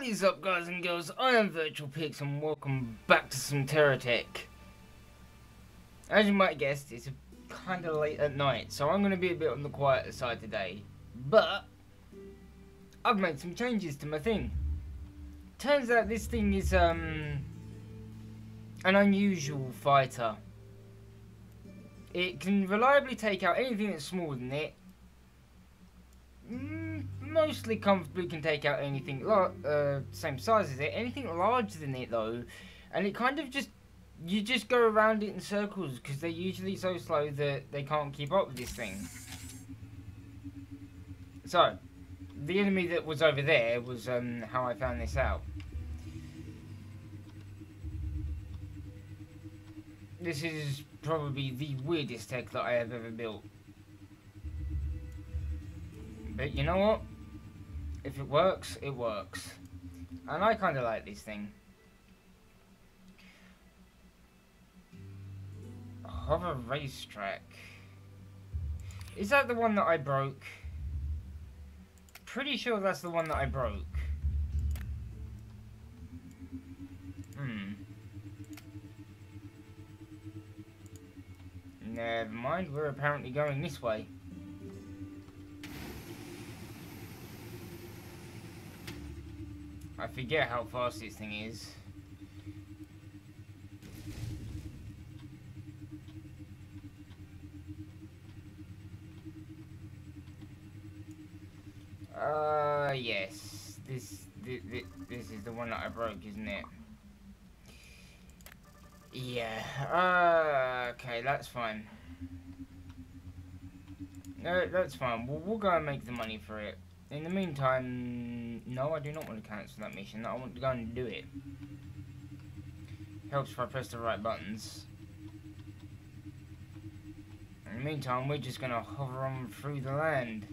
What is up, guys and girls? I am Virtual Pix and welcome back to some Terratech. As you might have guessed, it's kind of late at night, so I'm going to be a bit on the quieter side today. But I've made some changes to my thing. Turns out this thing is an unusual fighter. It can reliably take out anything that's smaller than it. Mostly comfortably can take out anything same size as it. Anything larger than it though, and it kind of you just go around it in circles because they're usually so slow that they can't keep up with this thing. So the enemy that was over there was how I found this out. This is probably the weirdest tech that I have ever built. But you know what? If it works, it works. And I kind of like this thing. Hover racetrack. Is that the one that I broke? Pretty sure that's the one that I broke. Never mind, we're apparently going this way. I forget how fast this thing is. Yes. This is the one that I broke, isn't it? Yeah. Okay, that's fine. No, that's fine. We'll go and make the money for it. In the meantime, no, I do not want to cancel that mission. I want to go and do it. Helps if I press the right buttons. In the meantime, we're just going to hover on through the land.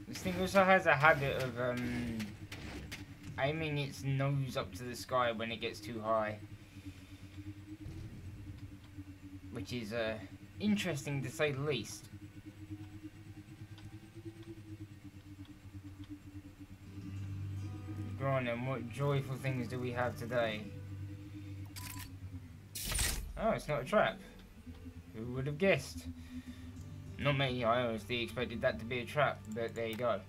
This thing also has a habit of aiming its nose up to the sky when it gets too high. Which is interesting to say the least. Go on then, what joyful things do we have today? Oh, it's not a trap. Who would have guessed? Not me, I honestly expected that to be a trap, but there you go.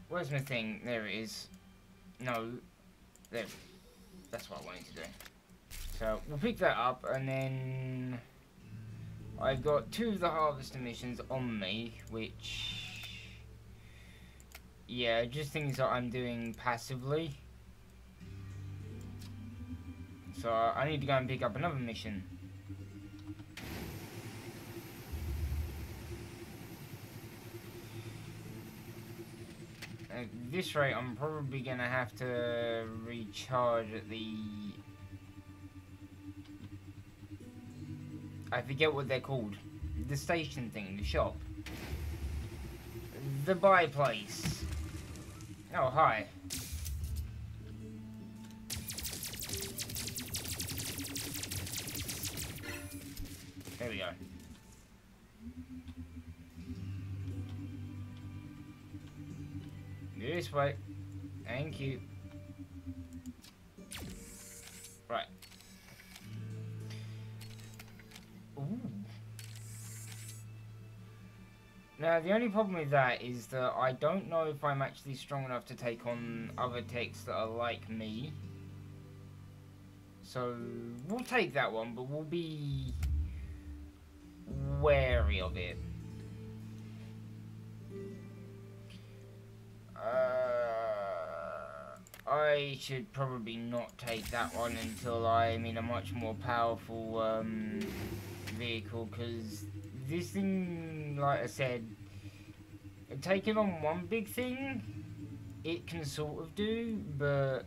Where's my thing? There it is. No, there. That's what I wanted to do. So, we'll pick that up, and then I've got 2 of the harvester missions on me, which, yeah, just things that I'm doing passively. So, I need to go and pick up another mission. At this rate, I'm probably going to have to recharge at the... I forget what they're called. The station thing, the shop. The buy place. Oh, hi. There we go. This way. Thank you. Right. Ooh. Now, the only problem with that is that I don't know if I'm actually strong enough to take on other techs that are like me. So, we'll take that one, but we'll be wary of it. I should probably not take that one until I'm in a much more powerful vehicle, because this thing, like I said, taking on one big thing, it can sort of do, but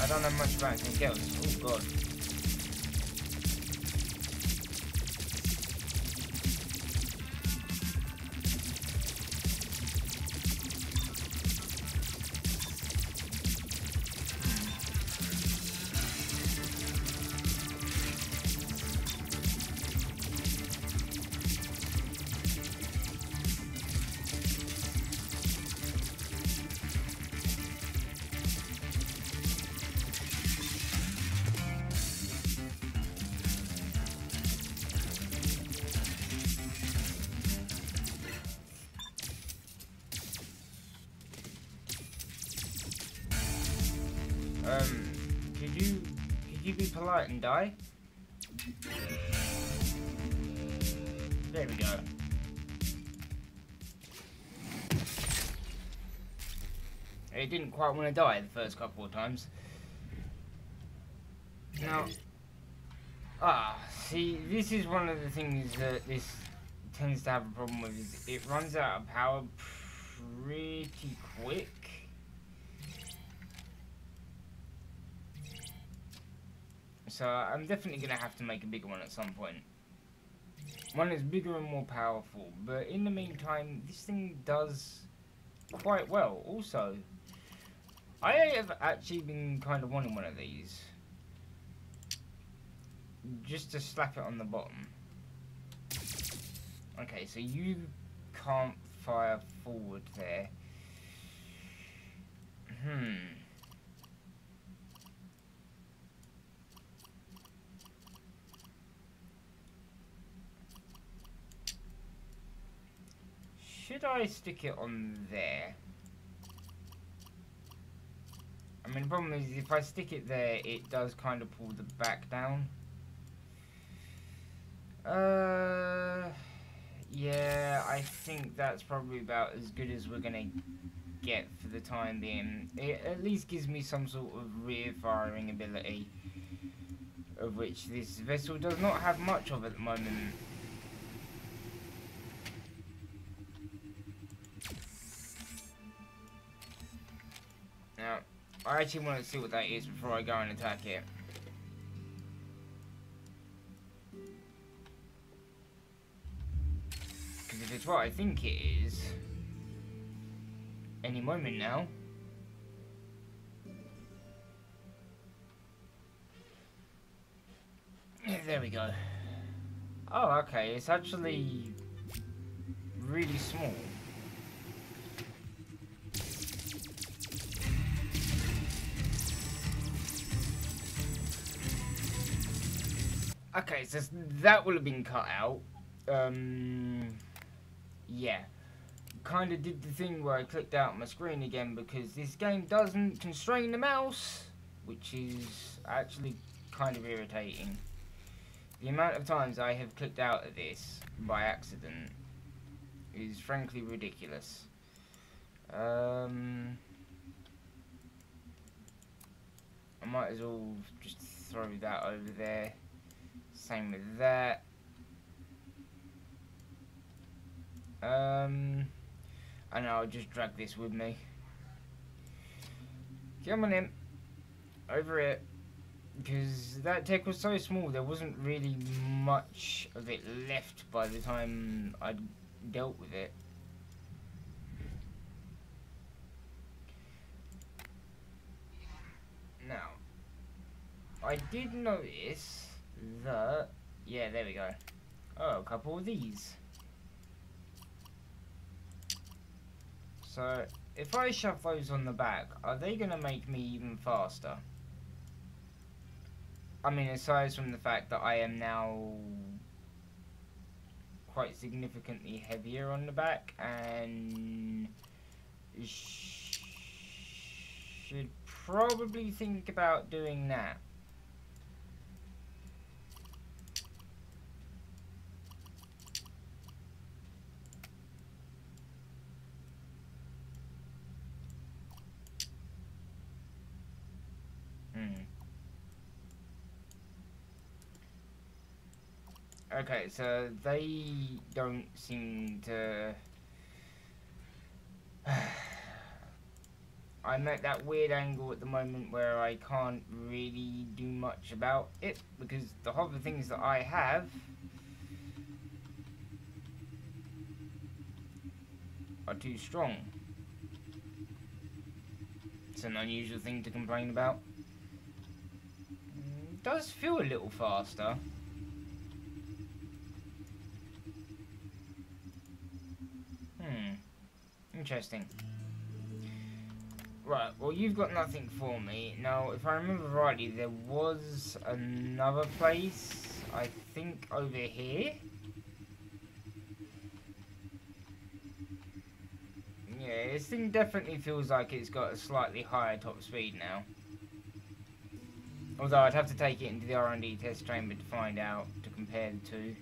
I don't know much about anything else. Oh god. Could you be polite and die? There we go. It didn't quite want to die the first couple of times. Now, see, this is one of the things that this tends to have a problem with, is it runs out of power pretty quick. So I'm definitely going to have to make a bigger one at some point. One that's bigger and more powerful, but in the meantime, this thing does quite well. Also, I have actually been kind of wanting one of these, just to slap it on the bottom. Okay, so you can't fire forward there. Should I stick it on there? I mean, the problem is if I stick it there, it does kind of pull the back down. Yeah, I think that's probably about as good as we're gonna get for the time being. It at least gives me some sort of rear firing ability, of which this vessel does not have much of at the moment. Now, I actually want to see what that is before I go and attack it. Because if it's what I think it is, any moment now. Yeah, there we go. Oh, okay, it's actually really small. Okay, so that will have been cut out. Yeah. Kind of did the thing where I clicked out my screen again because this game doesn't constrain the mouse, which is actually kind of irritating. The amount of times I have clicked out of this by accident is frankly ridiculous. I might as well just throw that over there. Same with that. And I'll just drag this with me. Come on in. Over it. Because that tech was so small, there wasn't really much of it left by the time I dealt with it. Now, I did notice that, yeah, there we go. Oh, a couple of these. So, if I shove those on the back, are they going to make me even faster? I mean, aside from the fact that I am now quite significantly heavier on the back, and should probably think about doing that. Okay, so they don't seem to... I'm at that weird angle at the moment where I can't really do much about it, because the hover things that I have are too strong. It's an unusual thing to complain about. It does feel a little faster. Interesting. Right, well, you've got nothing for me. Now, if I remember rightly, there was another place, I think, over here. Yeah, this thing definitely feels like it's got a slightly higher top speed now. Although I'd have to take it into the R&D test chamber to find out, to compare the two.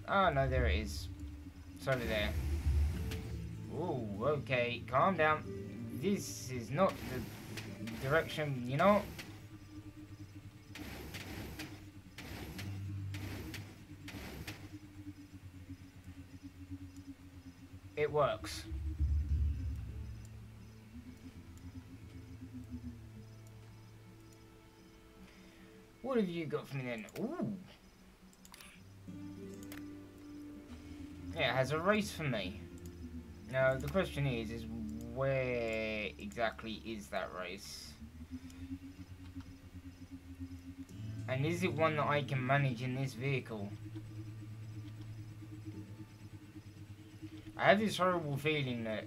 Oh no, there it is. It's over there. Ooh, okay, calm down. This is not the direction, you know? It works. What have you got for me then? Ooh. Yeah, it has a race for me. Now, the question is where exactly is that race? And is it one that I can manage in this vehicle? I have this horrible feeling that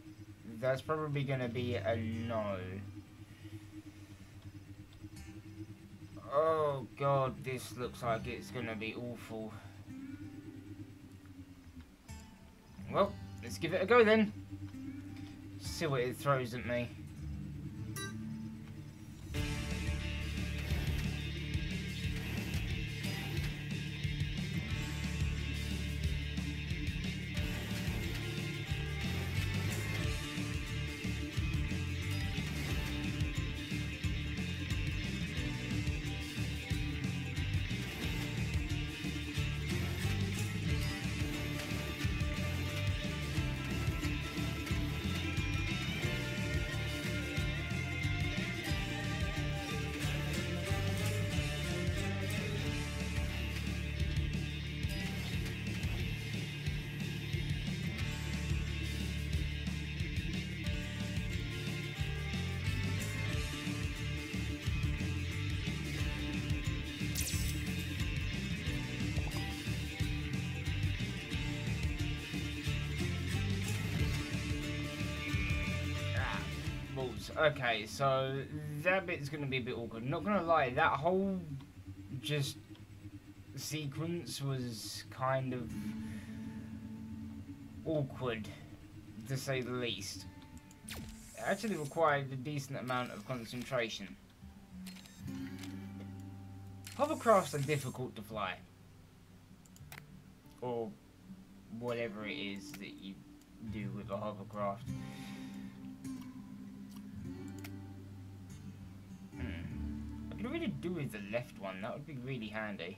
that's probably going to be a no. Oh god, this looks like it's going to be awful. Well, let's give it a go then. See what it throws at me. Okay, so that bit's gonna be a bit awkward. Not gonna lie, that whole just sequence was kind of awkward, to say the least. It actually required a decent amount of concentration. Hovercrafts are difficult to fly. Or whatever it is that you do with a hovercraft. I could really do with the left one, that would be really handy.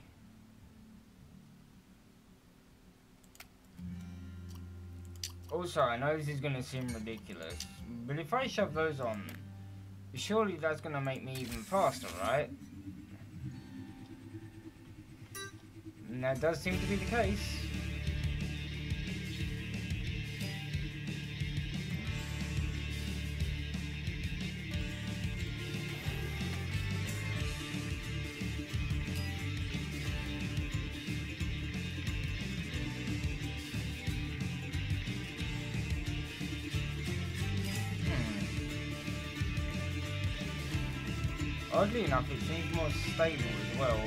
Also, I know this is going to seem ridiculous, but if I shove those on, surely that's going to make me even faster, right? And that does seem to be the case. Oddly enough, it seems more stable as well.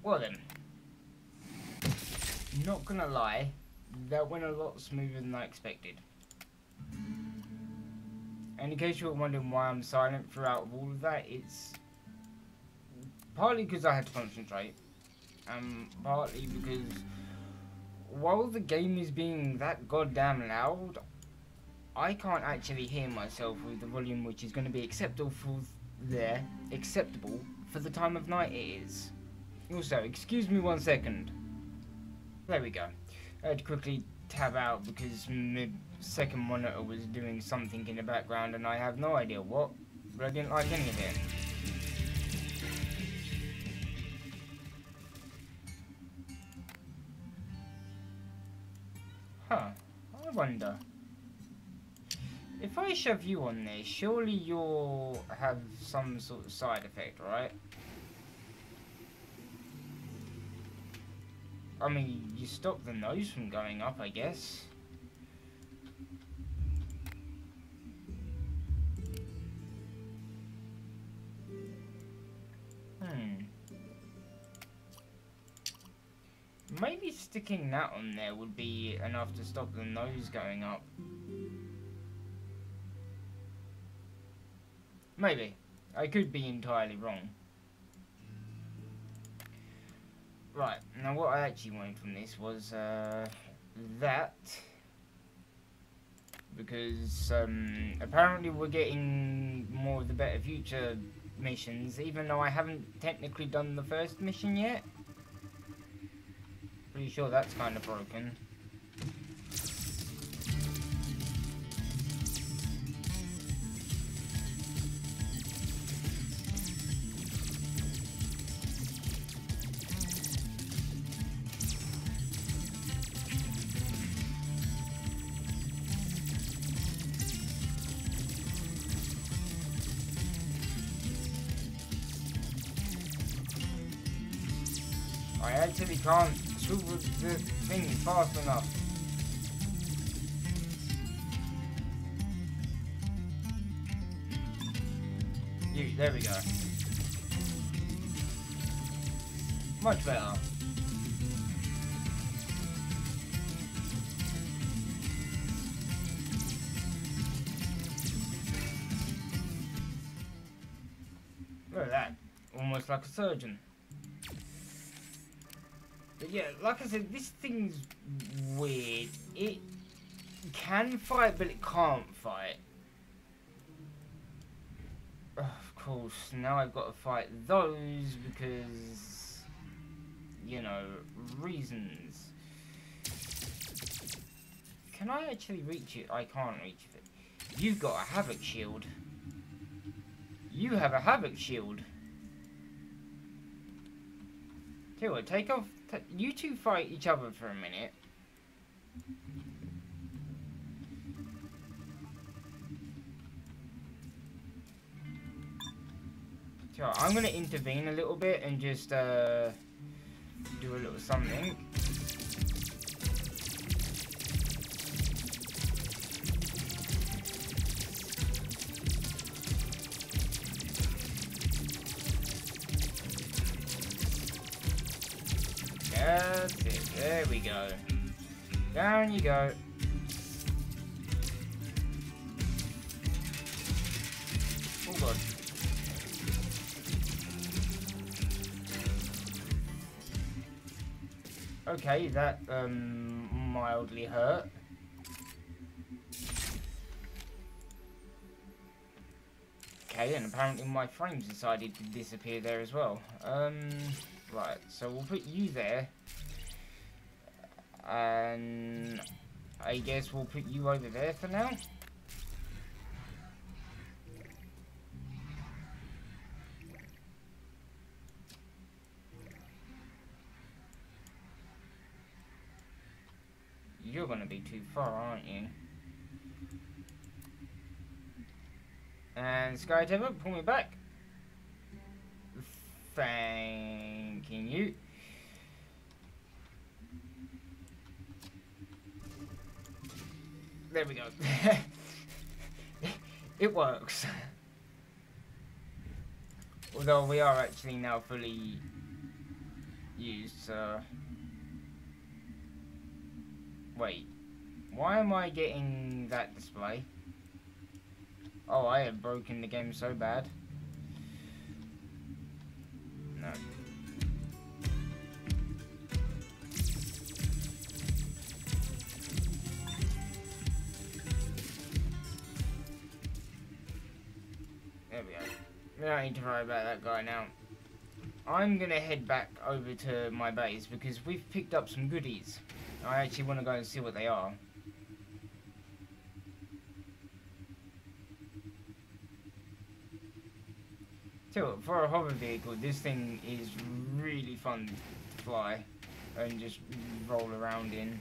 Well then, not gonna lie, that went a lot smoother than I expected. And in case you were wondering why I'm silent throughout all of that, it's partly because I had to concentrate, and partly because while the game is being that goddamn loud, I can't actually hear myself with the volume which is going to be acceptable for the time of night it is. Also, excuse me 1 second. There we go. I had to quickly tab out because my second monitor was doing something in the background and I have no idea what, but I didn't like any of it. Huh. I wonder. If I shove you on there, surely you'll have some sort of side effect, right? I mean, you stop the nose from going up, I guess. Maybe sticking that on there would be enough to stop the nose going up. Maybe. I could be entirely wrong. Right, now what I actually wanted from this was that. Because apparently we're getting more of the Better Future missions, even though I haven't technically done the first mission yet. Pretty sure that's kind of broken. I actually can't shoot the thing fast enough. There we go. Much better. Look at that. Almost like a surgeon. But yeah, like I said, this thing's weird. It can fight, but it can't fight. Of course, now I've got to fight those because, you know, reasons. Can I actually reach it? I can't reach it. You've got a Havoc shield. You have a Havoc shield. Tell you what, take off. You two fight each other for a minute. So I'm gonna intervene a little bit and just do a little something. That's it. There we go. Down you go. Oh god. Okay, that mildly hurt. Okay, and apparently my frames decided to disappear there as well. Right, so we'll put you there. And I guess we'll put you over there for now. You're gonna be too far, aren't you? And Sky Temper, pull me back. Thanking you. There we go. It works. Although we are actually now fully used, so... Wait. Why am I getting that display? Oh, I have broken the game so bad. No. There we go. We don't need to worry about that guy now. I'm gonna head back over to my base because we've picked up some goodies. I actually want to go and see what they are. So, for a hover vehicle, this thing is really fun to fly and just roll around in.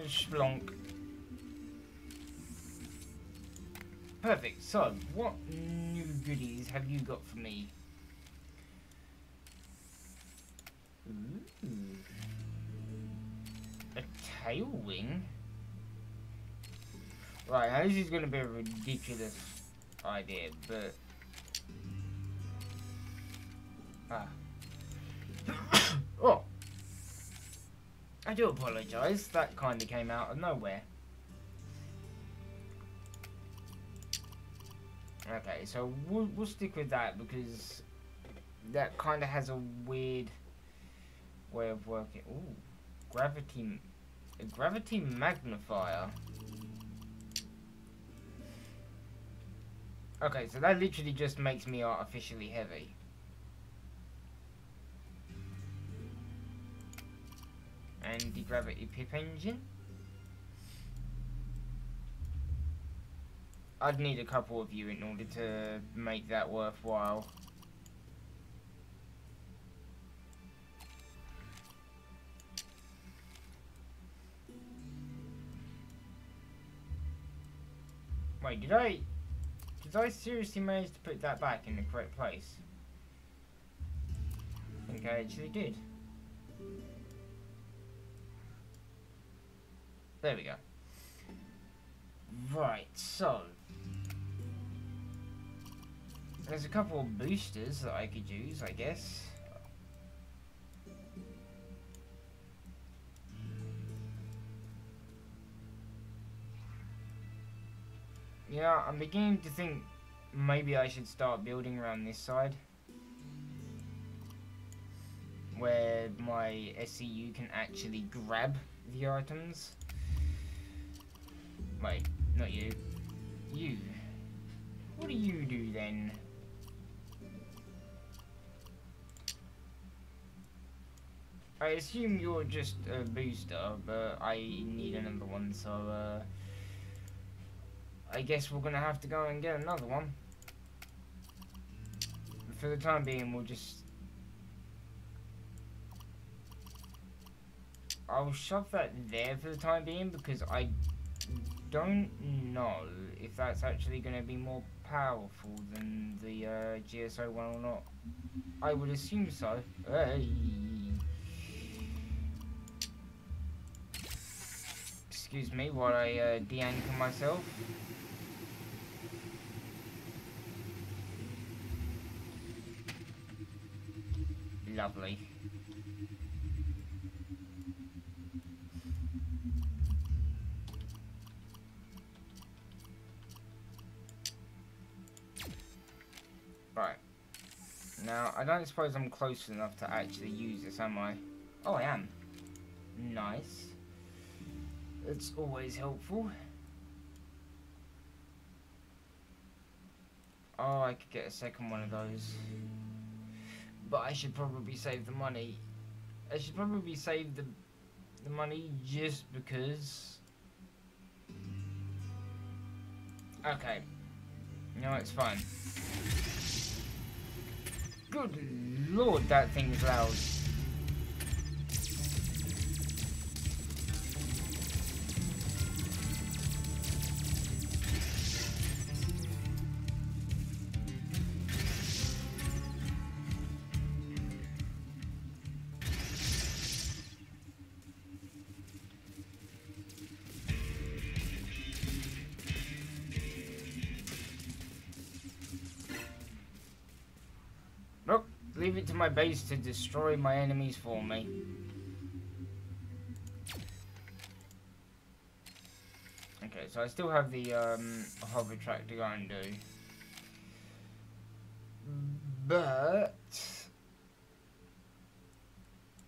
Splonk. Perfect. So, what new goodies have you got for me? Ooh. A tail wing? Right, now this is going to be a ridiculous idea, but... Ah. Oh! I do apologise, that kind of came out of nowhere. Okay, so we'll stick with that because that kind of has a weird way of working. Ooh, a gravity magnifier. Okay, so that literally just makes me artificially heavy. And the gravity pip engine. I'd need a couple of you in order to make that worthwhile. Wait, did I seriously manage to put that back in the correct place? I think I actually did. There we go. Right, so there's a couple of boosters that I could use, I guess. Yeah, I'm beginning to think maybe I should start building around this side, where my SCU can actually grab the items. Wait, not you. You. What do you do then? I assume you're just a booster, but I need another one, so I guess we're gonna have to go and get another one. For the time being, we'll just... I'll shove that there for the time being, because I don't know if that's actually going to be more powerful than the GSO one or not. I would assume so. Hey. Excuse me while I de-anchor myself. Lovely. Right. Now, I don't suppose I'm close enough to actually use this, am I? Oh, I am. Nice. It's always helpful. Oh, I could get a second one of those. But I should probably save the money. I should probably save the money just because... Okay. No, it's fine. Good lord, that thing's loud. Nope, leave it to my base to destroy my enemies for me. Okay, so I still have the hover track to go and do. But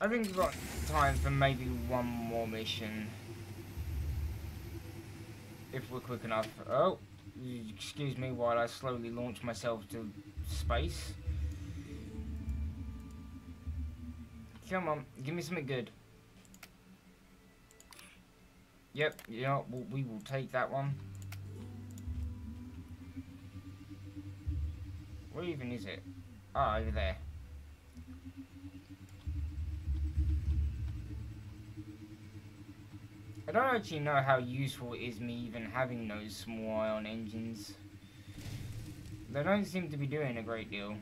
I think we've got time for maybe one more mission. If we're quick enough. Oh, excuse me while I slowly launch myself to space. Come on, give me something good. Yep, you know, we will take that one. Where even is it? Ah, over there. I don't actually know how useful it is me even having those small ion engines. They don't seem to be doing a great deal.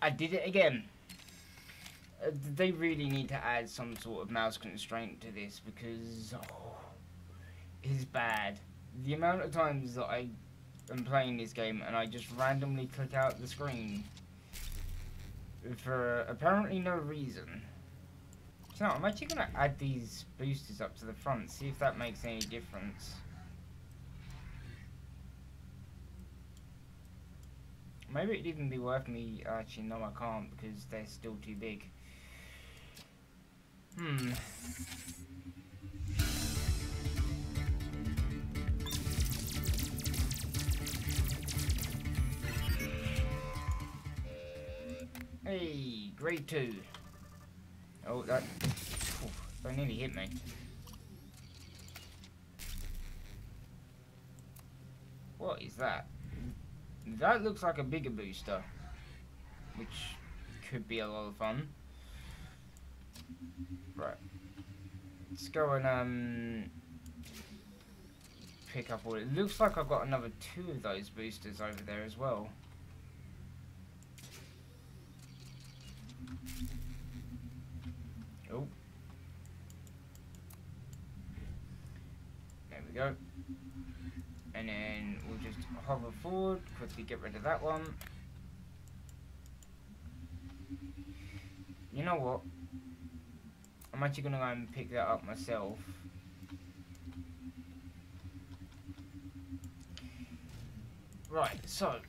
I did it again. They really need to add some sort of mouse constraint to this because it's bad. The amount of times that I am playing this game and I just randomly click out the screen for apparently no reason. So I'm actually going to add these boosters up to the front, see if that makes any difference. Maybe it'd even be worth me... Actually, no, I can't because they're still too big. Hey, grade 2. Oh, that nearly hit me. What is that? That looks like a bigger booster, which could be a lot of fun. Right. Let's go and pick up all. It looks like I've got another 2 of those boosters over there as well. Oh. There we go. And then we'll just hover forward, quickly get rid of that one. You know what? I'm actually going to go and pick that up myself. Right, so.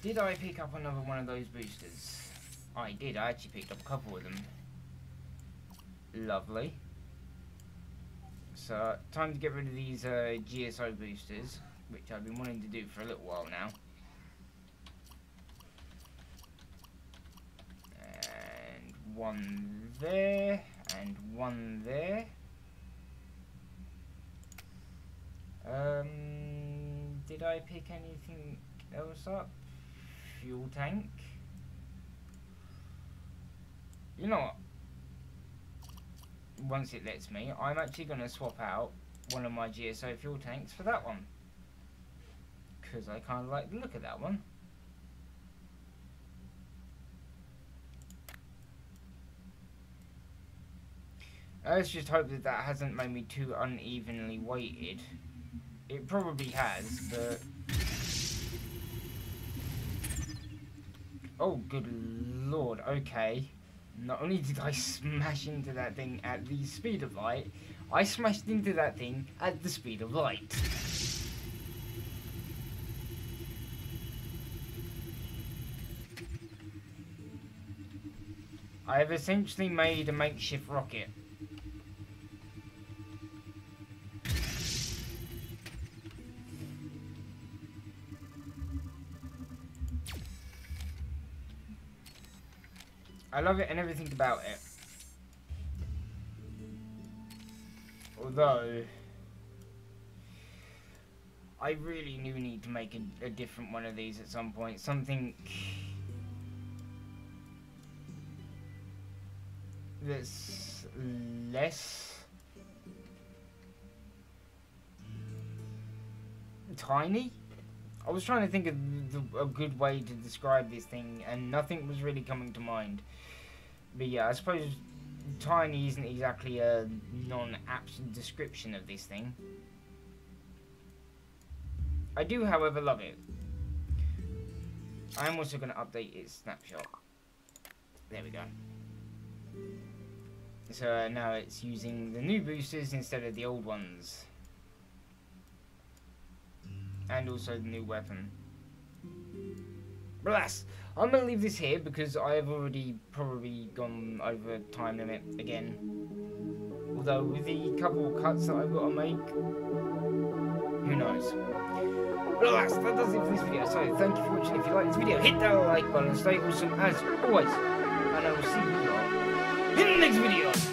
Did I pick up another one of those boosters? I did, I actually picked up a couple of them. Lovely. So, time to get rid of these GSO boosters, which I've been wanting to do for a little while now. And one there, and one there. Did I pick anything else up? Fuel tank. You know what? Once it lets me, I'm actually going to swap out one of my GSO fuel tanks for that one. Because I kind of like the look of that one. Let's just hope that that hasn't made me too unevenly weighted. It probably has, but... Oh, good lord, okay. Not only did I smash into that thing at the speed of light, I smashed into that thing at the speed of light. I have essentially made a makeshift rocket. I love it and everything about it. Although, I really do need to make a different one of these at some point. Something that's less tiny. I was trying to think of a good way to describe this thing, and nothing was really coming to mind. But yeah, I suppose tiny isn't exactly a non-apt description of this thing. I do, however, love it. I'm also going to update its snapshot. There we go. So now it's using the new boosters instead of the old ones. And also the new weapon. But alas, I'm going to leave this here because I have already probably gone over time limit again. Although with the couple of cuts that I've got to make, who knows. But alas, that does it for this video. So thank you for watching. If you like this video, hit that like button and stay awesome as always. And I will see you all in the next video.